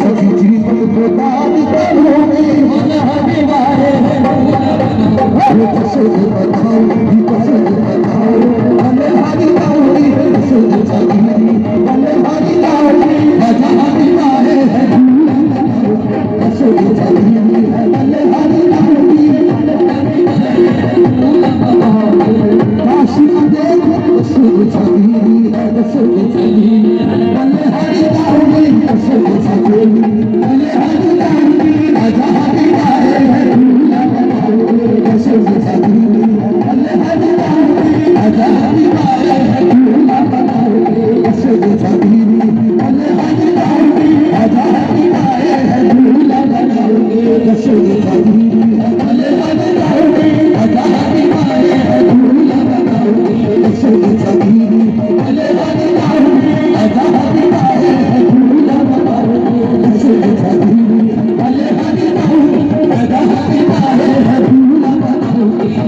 सखी जीवन को दाद करोगे हरे वारे ये कसम बताओ ये कसम बताओ हमें हरी लाउडी कसम जागी हमें हरी लाउडी मजा हरी वारे कसम जागी हमें हरी लाउडी काशी देखो कसम जागी कसम जागी हमें हरी लाउडी कसम जागी हमें हरी लाउडी मजा हरी वारे कसम जागी हमें हरी लाउडी मजा हरी वारे कसम जागी हमें हरी लाउडी मजा हरी वारे कसम जागी हमें हरी लाउडी मजा हरी वारे कसम जागी हमें हरी लाउडी मजा हरी वारे कसम जागी हमें हरी लाउडी मजा हरी वारे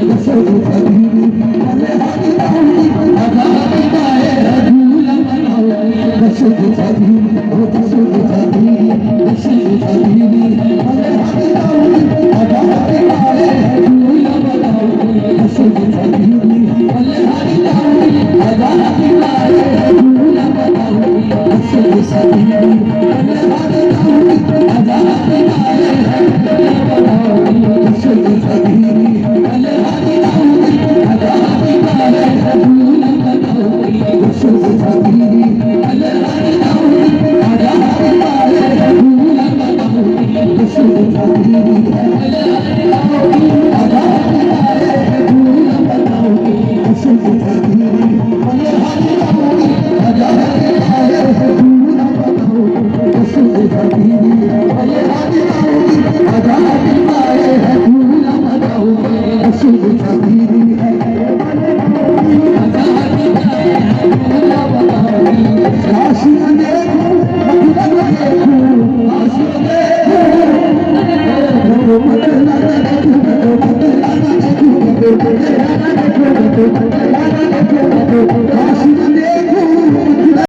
कसम जागी हमें हरी लाउडी मजा हरी वारे कसम जागी ओ कसम जागी कसम जागी हमें हरी लाउडी मजा हरी वारे कसम जागी हमें हरी लाउडी मजा हरी वारे कसम जागी हमें हरी लाउडी मजा हरी वारे कसम जागी हमें हरी लाउडी मजा हरी वारे कसम जागी हमें हरी लाउडी मजा हरी वारे कसम जागी हमें हरी लाउडी मजा हरी वारे कसम जागी हमें हरी लाउडी मजा हरी वारे कसम जागी हमें हरी लाउडी मजा हरी वारे कसम जागी काशी देखो मथुरा देखो काशी देखो मथुरा देखो